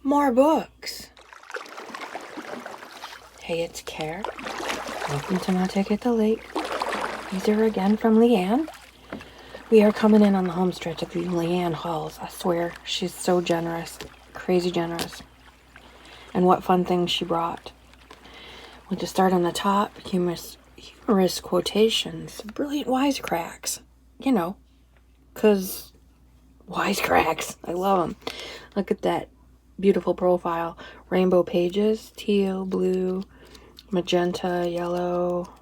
more books. Hey, it's Care. Welcome to No Ticket to Lake. These are again from Leanne. We are coming in on the home stretch of the Leanne hauls. I swear, she's so generous. Crazy generous. And what fun things she brought. We'll just start on the top. Humorous quotations. Brilliant wisecracks. You know, because wisecracks. I love them. Look at that beautiful profile. Rainbow pages. Teal, blue, magenta, yellow,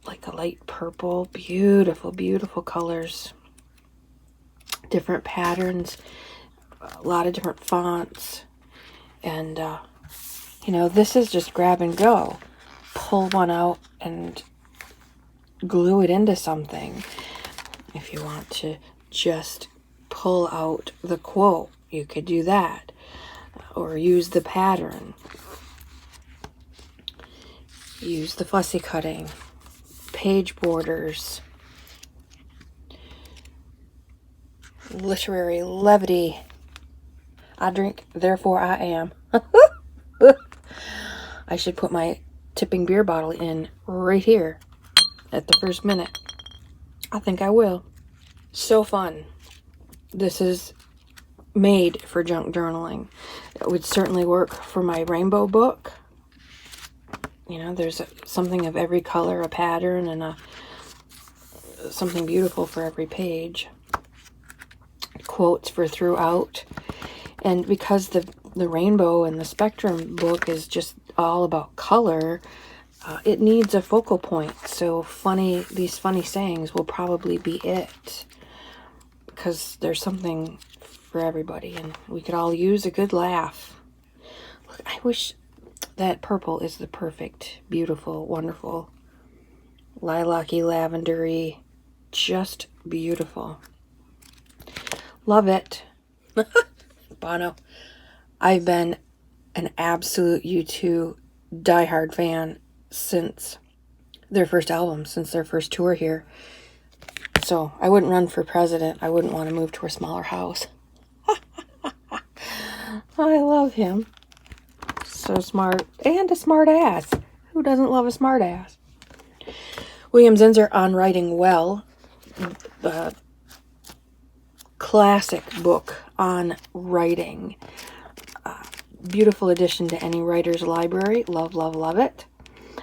like a light purple. Beautiful, beautiful colors. Different patterns. A lot of different fonts. And, you know, this is just grab and go. Pull one out and glue it into something. If you want to just pull out the quote, you could do that. Or use the pattern. Use the fussy cutting. Page borders. Literary levity. I drink, therefore I am. I should put my tipping beer bottle in right here at the first minute. I think I will. So fun. This is made for junk journaling. It would certainly work for my rainbow book. You know, there's something of every color, a pattern, and something beautiful for every page. Quotes for throughout. And because the rainbow and the spectrum book is just all about color, it needs a focal point. So these funny sayings will probably be it. Because there's something for everybody, and we could all use a good laugh. Look, I wish that purple is the perfect, beautiful, wonderful, lilac-y, lavendery, just beautiful. Love it. Bono. I've been an absolute U2 diehard fan since their first album, since their first tour here. So I wouldn't run for president. I wouldn't want to move to a smaller house. I love him. So smart. And a smart ass. Who doesn't love a smart ass? William Zinzer on Writing Well. Classic book on writing. Beautiful addition to any writer's library. Love, love, love it.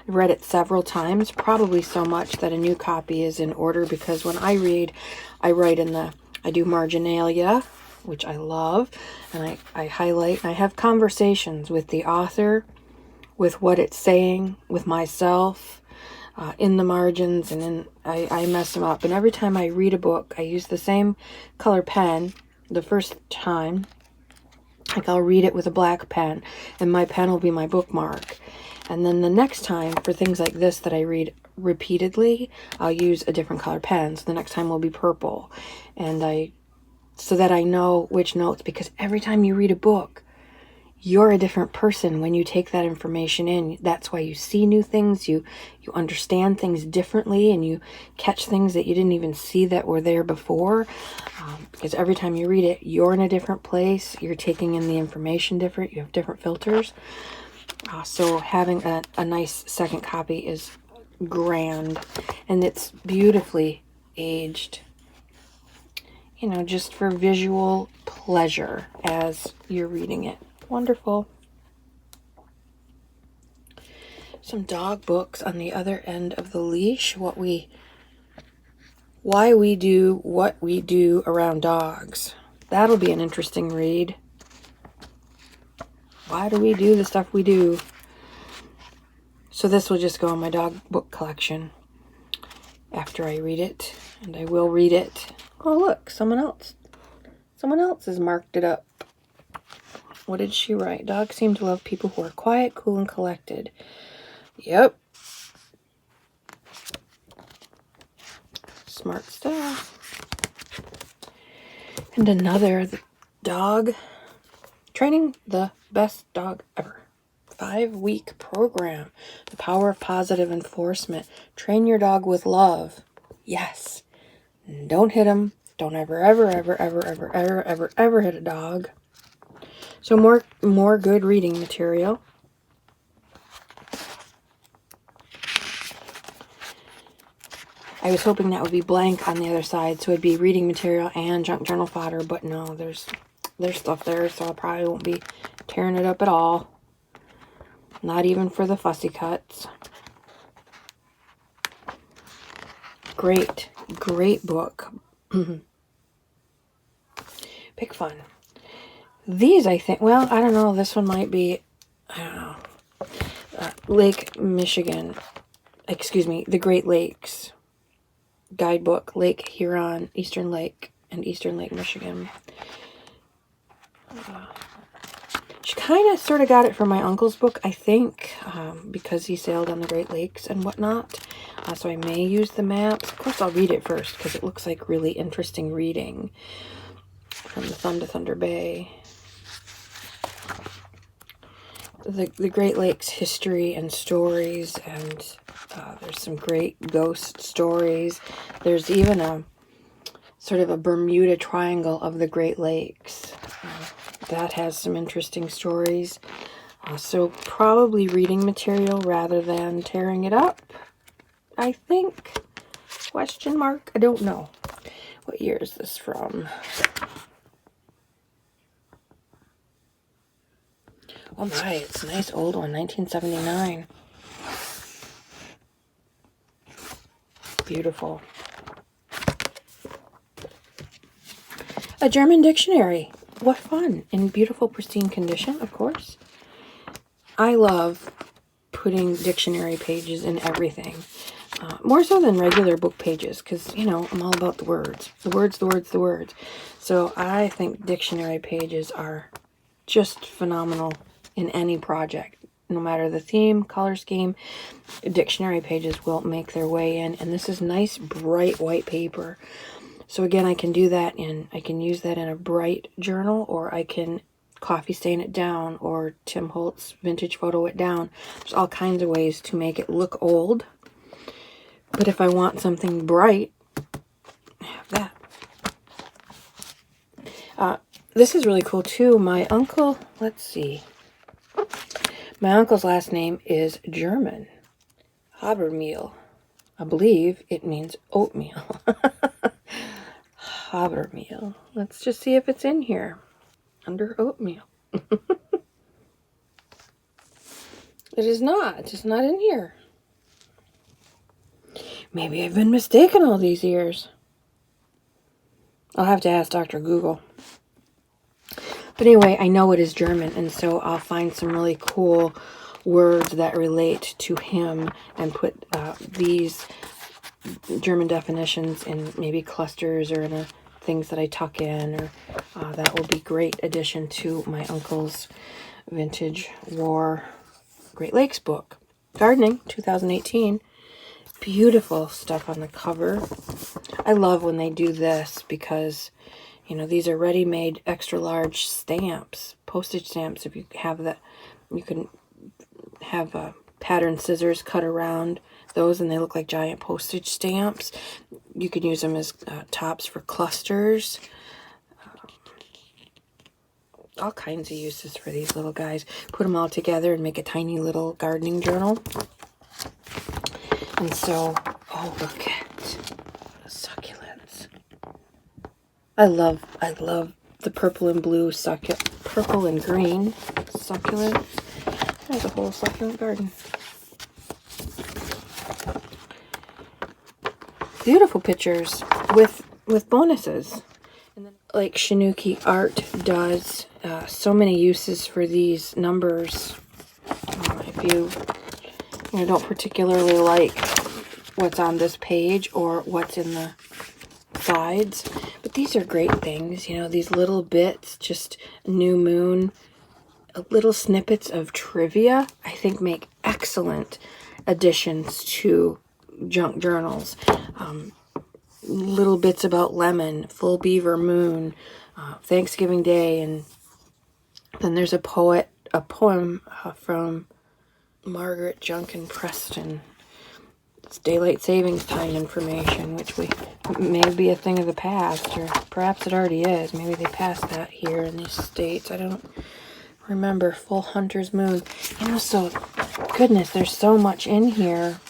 I've read it several times, probably so much that a new copy is in order, because when I read, I do marginalia, which I love, and I highlight, and I have conversations with the author, with what it's saying, with myself, in the margins, and then I mess them up. And every time I read a book, I use the same color pen the first time. Like, I'll read it with a black pen, and my pen will be my bookmark. And then the next time, for things like this that I read repeatedly, I'll use a different color pen. So the next time will be purple. And so that I know which notes, because every time you read a book, you're a different person when you take that information in. That's why you see new things, you understand things differently, and you catch things that you didn't even see that were there before. Because every time you read it, you're in a different place. You're taking in the information different. You have different filters. So having a nice second copy is grand. And it's beautifully aged. You know, just for visual pleasure as you're reading it. Wonderful. Some dog books on the other end of the leash. Why we do what we do around dogs. That'll be an interesting read. Why do we do the stuff we do? So this will just go in my dog book collection after I read it. And I will read it. Oh, look, someone else has marked it up. What did she write? Dogs seem to love people who are quiet, cool, and collected. Yep. Smart stuff. And another, the dog training the best dog ever. 5-week program. The power of positive enforcement. Train your dog with love. Yes. Don't hit him. Don't ever, ever, ever, ever, ever, ever, ever, ever hit a dog. So more good reading material. I was hoping that would be blank on the other side, so it'd be reading material and junk journal fodder, but no, there's stuff there, so I probably won't be tearing it up at all. Not even for the fussy cuts. Great, great book. Big fun. These, I think, well, I don't know, this one might be, I don't know, Lake Michigan, excuse me, the Great Lakes Guidebook, Lake Huron, Eastern Lake, and Eastern Lake, Michigan. She kind of sort of got it from my uncle's book, I think, because he sailed on the Great Lakes and whatnot. So I may use the maps. Of course, I'll read it first because it looks like really interesting reading from the Thumb to Thunder Bay. The Great Lakes history and stories, and there's some great ghost stories. There's even a sort of a Bermuda Triangle of the Great Lakes. That has some interesting stories. So probably reading material rather than tearing it up, I think. Question mark? I don't know. What year is this from? Oh my, it's a nice old one, 1979. Beautiful. A German dictionary. What fun. In beautiful, pristine condition, of course. I love putting dictionary pages in everything. More so than regular book pages, because, you know, I'm all about the words. The words, the words, the words. So I think dictionary pages are just phenomenal in any project. No matter the theme, color scheme, dictionary pages will make their way in. And this is nice, bright white paper. So again, I can do that I can use that in a bright journal, or I can coffee stain it down, or Tim Holtz vintage photo it down. There's all kinds of ways to make it look old. But if I want something bright, I have that. This is really cool too. My uncle, let's see. My uncle's last name is German. Habermehl. I believe it means oatmeal. Habermehl. Let's just see if it's in here. Under oatmeal. It is not. It's not in here. Maybe I've been mistaken all these years. I'll have to ask Dr. Google. But anyway, I know it is German, and so I'll find some really cool words that relate to him and put these German definitions in maybe clusters or in things that I tuck in, or that will be great addition to my uncle's vintage war Great Lakes book. Gardening, 2018. Beautiful stuff on the cover. I love when they do this because, you know, these are ready-made extra large stamps, postage stamps. If you have that, you can have pattern scissors cut around those, and they look like giant postage stamps. You can use them as tops for clusters. All kinds of uses for these little guys. Put them all together and make a tiny little gardening journal. And so, oh, look at the succulents. I love the purple and blue purple and green succulents. There's a whole succulent garden. Beautiful pictures with bonuses. And then, like Shinuki Art does, so many uses for these numbers. If you don't particularly like what's on this page or what's in the sides, but these are great things. You know, these little bits, just new moon, little snippets of trivia, I think make excellent additions to junk journals. Little bits about lemon, full beaver moon, Thanksgiving Day, and then there's a poem from Margaret Junkin Preston. It's daylight savings time information, which may be a thing of the past, or perhaps it already is. Maybe they passed that here in these states. I don't remember. Full hunter's moon. You know, so goodness, there's so much in here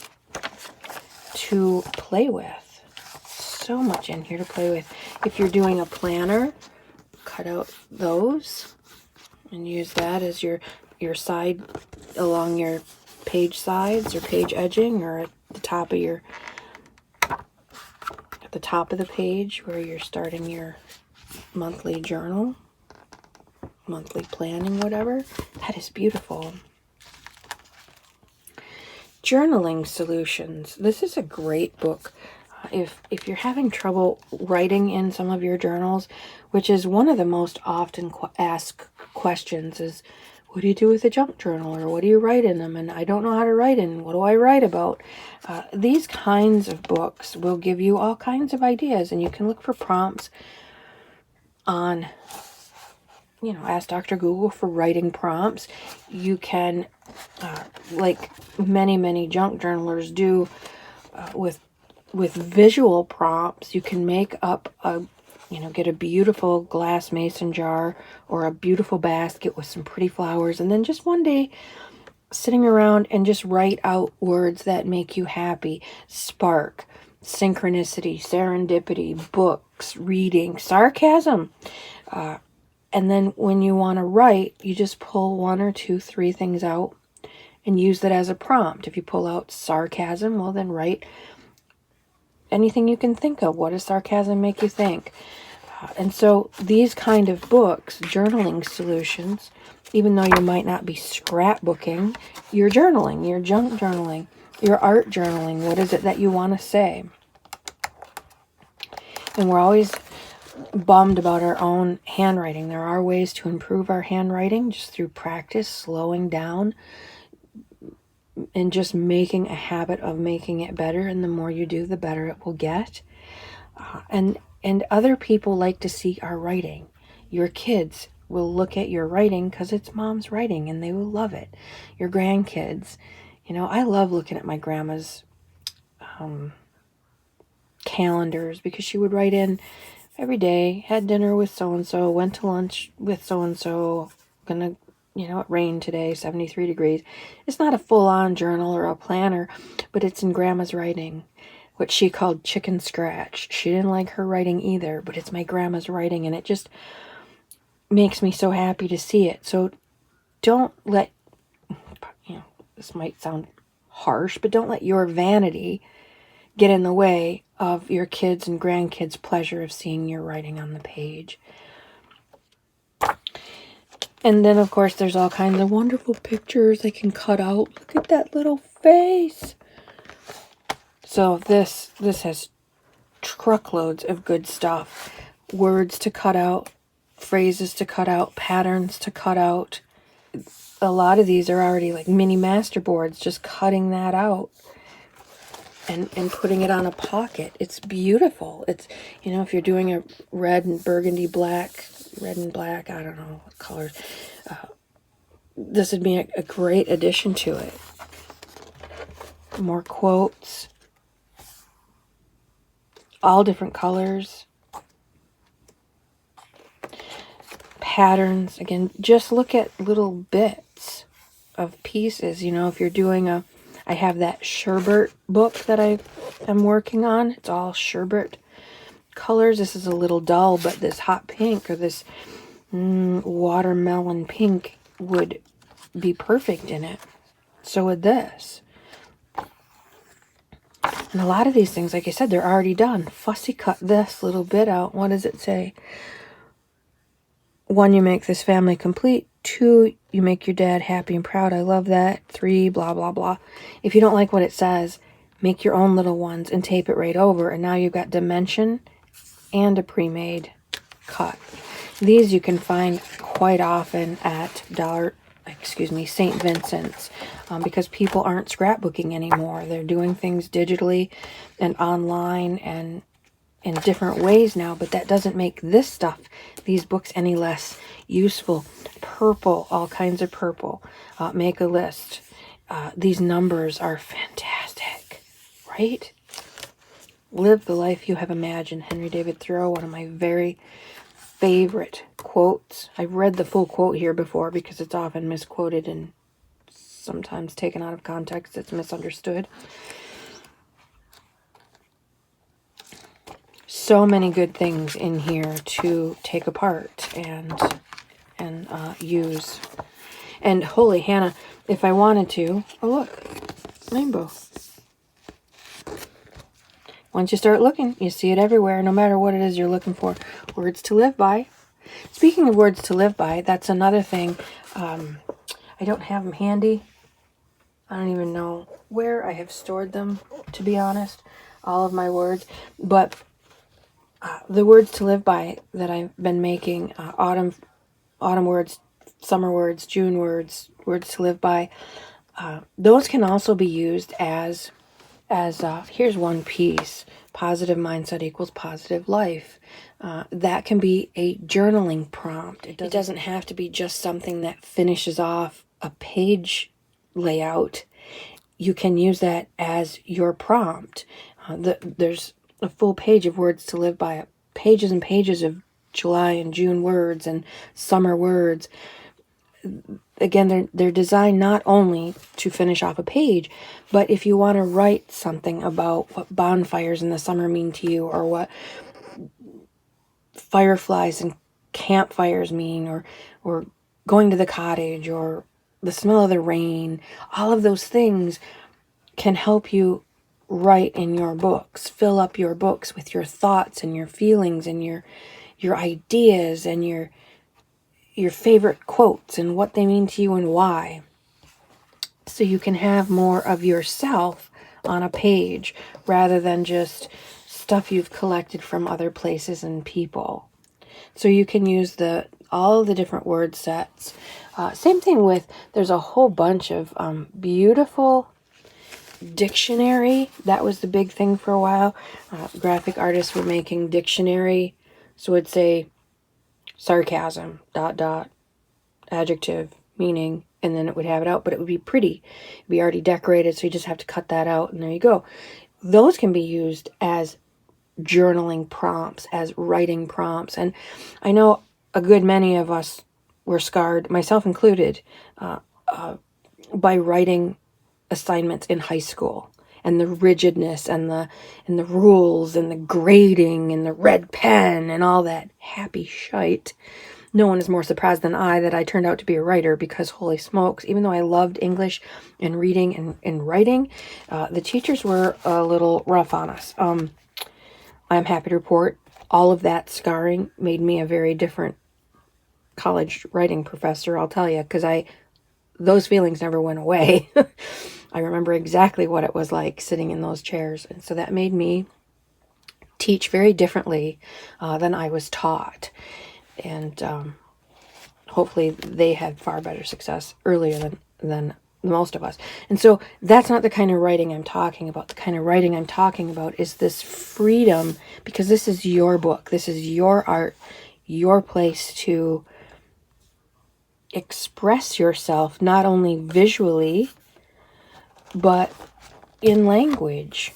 to play with. So much in here to play with. If you're doing a planner, cut out those and use that as your side along your page sides or page edging, or at the top of the page where you're starting your monthly journal, monthly planning, whatever. That is beautiful. Journaling solutions. This is a great book. If you're having trouble writing in some of your journals, which is one of the most often asked questions, is what do you do with a junk journal, or what do you write in them? And I don't know how to write in. What do I write about? These kinds of books will give you all kinds of ideas, and you can look for prompts on, you know, ask Dr. Google for writing prompts. You can, like many junk journalers do, with visual prompts, you can make up get a beautiful glass mason jar or a beautiful basket with some pretty flowers, and then just one day sitting around and just write out words that make you happy. Spark, synchronicity, serendipity, books, reading, sarcasm. And then when you want to write, you just pull 1 or 2, 3 things out and use that as a prompt. If you pull out sarcasm, well, then write anything you can think of. What does sarcasm make you think? And so these kind of books, journaling solutions, even though you might not be scrapbooking, you're journaling, you're junk journaling, you're art journaling. What is it that you want to say? And we're always bummed about our own handwriting. There are ways to improve our handwriting just through practice, slowing down, and just making a habit of making it better. And the more you do, the better it will get. And other people like to see our writing. Your kids will look at your writing because it's mom's writing, and they will love it. Your grandkids, you know, I love looking at my grandma's calendars, because she would write in every day, had dinner with so-and-so, went to lunch with so-and-so, gonna, you know, it rained today, 73 degrees. It's not a full-on journal or a planner, but it's in grandma's writing, what she called chicken scratch. She didn't like her writing either, but it's my grandma's writing, and it just makes me so happy to see it. So don't let, you know, this might sound harsh, but don't let your vanity get in the way of your kids' and grandkids' pleasure of seeing your writing on the page. And then, of course, there's all kinds of wonderful pictures they can cut out. Look at that little face. So this has truckloads of good stuff. Words to cut out, phrases to cut out, patterns to cut out. A lot of these are already like mini masterboards, just cutting that out and putting it on a pocket. It's beautiful. It's, you know, if you're doing a red and burgundy black, red and black, I don't know what colors, this would be a great addition to it. More quotes, all different colors, patterns. Again, just look at little bits of pieces. You know, if you're doing I have that sherbet book that I am working on. It's all sherbet colors. This is a little dull, but this hot pink or this watermelon pink would be perfect in it. So would this. And a lot of these things, like I said, they're already done. Fussy cut this little bit out. What does it say? 1, you make this family complete. 2, you make your dad happy and proud. I love that. 3, blah, blah, blah. If you don't like what it says, make your own little ones and tape it right over. And now you've got dimension and a pre-made cut. These you can find quite often at St. Vincent's, because people aren't scrapbooking anymore. They're doing things digitally and online and in different ways now, but that doesn't make this stuff, these books, any less useful. Purple, all kinds of purple. Make a list. These numbers are fantastic. right? Live the life you have imagined. Henry David Thoreau, one of my very favorite quotes. I've read the full quote here before because it's often misquoted and sometimes taken out of context. It's misunderstood. So many good things in here to take apart and use. And holy Hannah, if I wanted to, oh look, rainbow. Once you start looking, you see it everywhere, no matter what it is you're looking for. Words to live by. Speaking of words to live by, that's another thing. I don't have them handy. I don't even know where I have stored them, to be honest, all of my words. But the words to live by that I've been making, autumn words, summer words, June words, words to live by, those can also be used as here's one piece: positive mindset equals positive life. That can be a journaling prompt. It doesn't have to be just something that finishes off a page layout. You can use that as your prompt. There's a full page of words to live by, pages and pages of July and June words and summer words. Again, they're designed not only to finish off a page, but if you want to write something about what bonfires in the summer mean to you, or what fireflies and campfires mean, or going to the cottage, or the smell of the rain, all of those things can help you write in your books, fill up your books with your thoughts and your feelings and your ideas and your favorite quotes and what they mean to you and why. So you can have more of yourself on a page rather than just stuff you've collected from other places and people. So you can use all the different word sets. Same thing with, there's a whole bunch of beautiful dictionary. That was the big thing for a while. Graphic artists were making dictionary. So it'd say sarcasm, ... adjective, meaning, and then it would have it out, but it would be pretty. It'd be already decorated, so you just have to cut that out, and there you go. Those can be used as journaling prompts, as writing prompts. And I know a good many of us were scarred, myself included, by writing assignments in high school, and the rigidness and the rules and the grading and the red pen and all that happy shite. No one is more surprised than I that I turned out to be a writer, because holy smokes, even though I loved English and reading and writing, the teachers were a little rough on us. I'm happy to report all of that scarring made me a very different college writing professor, I'll tell you, because those feelings never went away. I remember exactly what it was like sitting in those chairs. And so that made me teach very differently than I was taught. And hopefully they had far better success earlier than most of us. And so that's not the kind of writing I'm talking about. The kind of writing I'm talking about is this freedom, because this is your book. This is your art, your place to express yourself, not only visually, but in language.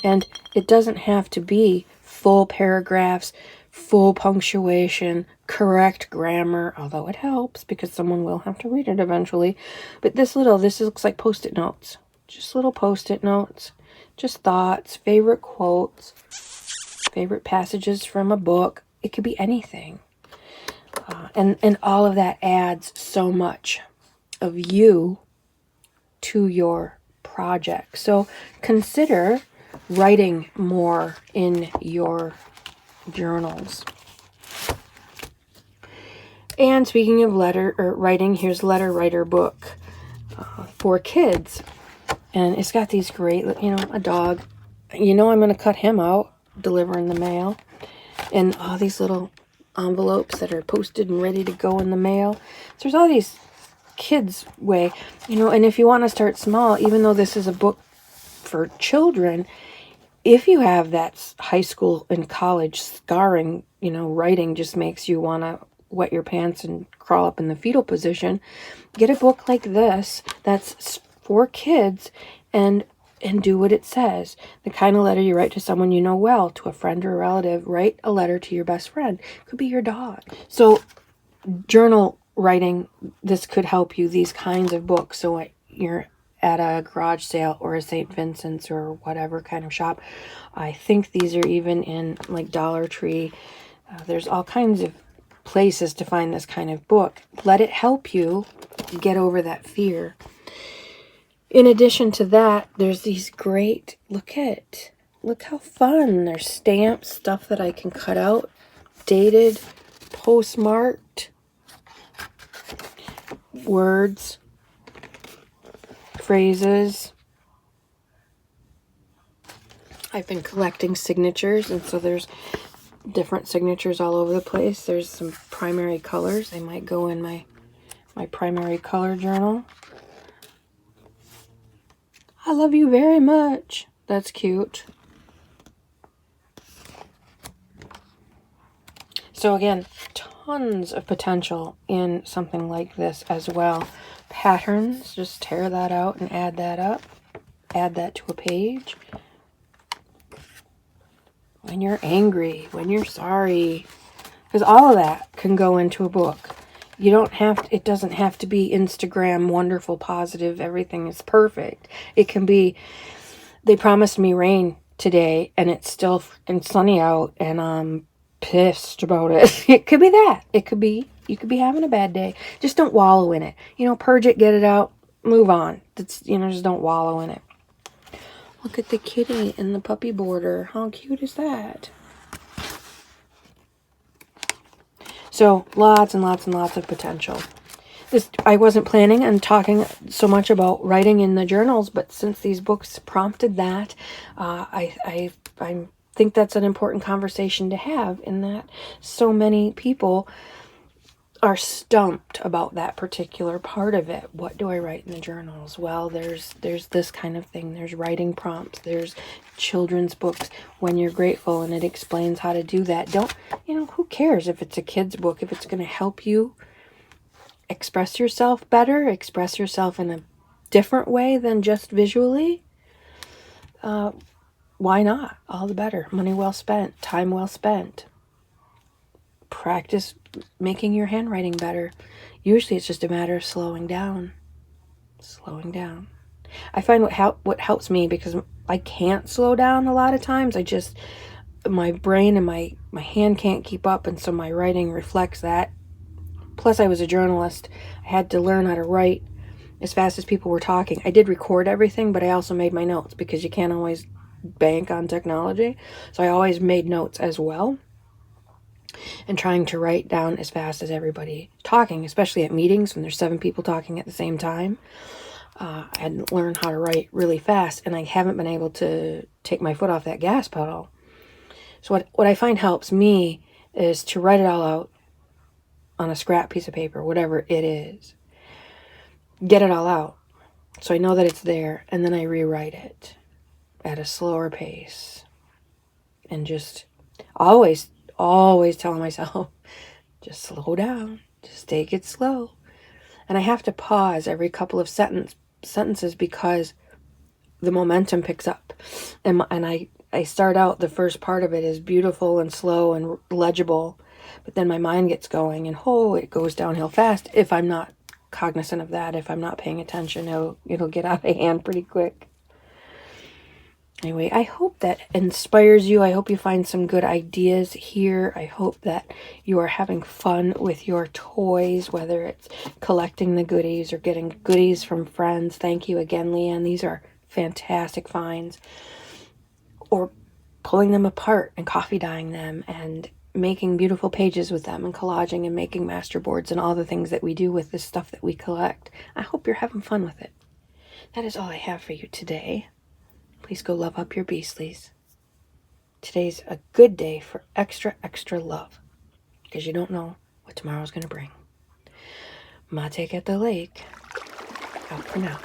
And it doesn't have to be full paragraphs, full punctuation, correct grammar, although it helps because someone will have to read it eventually. But this looks like Post-it notes. Just little Post-it notes. Just thoughts, favorite quotes, favorite passages from a book. It could be anything. And all of that adds so much of you to your project. So consider writing more in your journals. And speaking of writing, here's Letter Writer Book for kids. And it's got these great, a dog. I'm going to cut him out, deliver in the mail. And all these little envelopes that are posted and ready to go in the mail. So there's all these kids way, and if you want to start small, even though this is a book for children, if you have that high school and college scarring, writing just makes you want to wet your pants and crawl up in the fetal position, get a book like this that's for kids and and do what it says. The kind of letter you write to someone you know well, to a friend or a relative. Write a letter to your best friend. Could be your dog. So journal writing, this could help you, these kinds of books. So you're at a garage sale or a St. Vincent's or whatever kind of shop. I think these are even in like Dollar Tree. There's all kinds of places to find this kind of book. Let it help you get over that fear. In addition to that, there's these great, look how fun. There's stamps, stuff that I can cut out, dated, postmarked, words, phrases. I've been collecting signatures, and so there's different signatures all over the place. There's some primary colors. They might go in my primary color journal. I love you very much. That's cute. So again, tons of potential in something like this as well. Patterns, just tear that out and add that up. Add that to a page. When you're angry, when you're sorry, because all of that can go into a book. You don't have to, it doesn't have to be Instagram, wonderful, positive, everything is perfect. It can be, they promised me rain today and it's still freaking sunny out and I'm pissed about it. It could be that. It could be, you could be having a bad day. Just don't wallow in it. Purge it, get it out, move on. Just don't wallow in it. Look at the kitty in the puppy border. How cute is that? So lots and lots and lots of potential. I wasn't planning on talking so much about writing in the journals, but since these books prompted that, I think that's an important conversation to have, in that so many people are stumped about that particular part of it. What do I write in the journals? Well, there's this kind of thing. There's writing prompts. There's children's books, When You're Grateful, and it explains how to do that. Who cares if it's a kid's book, if it's going to help you express yourself better, express yourself in a different way than just visually? Why not? All the better. Money well spent, time well spent. Practice making your handwriting better. Usually it's just a matter of slowing down. I find what helps me, because I can't slow down a lot of times. My brain and my hand can't keep up, and so my writing reflects that. Plus I was a journalist. I had to learn how to write as fast as people were talking. I did record everything, but I also made my notes, because you can't always bank on technology. So I always made notes as well. And trying to write down as fast as everybody talking, especially at meetings when there's 7 people talking at the same time. I had to learn how to write really fast, and I haven't been able to take my foot off that gas pedal. So what I find helps me is to write it all out on a scrap piece of paper, whatever it is. Get it all out so I know that it's there, and then I rewrite it at a slower pace. And just always telling myself, just slow down, just take it slow. And I have to pause every couple of sentences, because the momentum picks up. And I start out, the first part of it is beautiful and slow and legible, but then my mind gets going, and it goes downhill fast if I'm not cognizant of that. If I'm not paying attention, it'll get out of hand pretty quick. Anyway, I hope that inspires you. I hope you find some good ideas here. I hope that you are having fun with your toys, whether it's collecting the goodies or getting goodies from friends. Thank you again, Leanne. These are fantastic finds. Or pulling them apart and coffee dyeing them and making beautiful pages with them and collaging and making master boards and all the things that we do with this stuff that we collect. I hope you're having fun with it. That is all I have for you today. Please go love up your beastlies. Today's a good day for extra, extra love, because you don't know what tomorrow's going to bring. Mate at the lake. Out for now.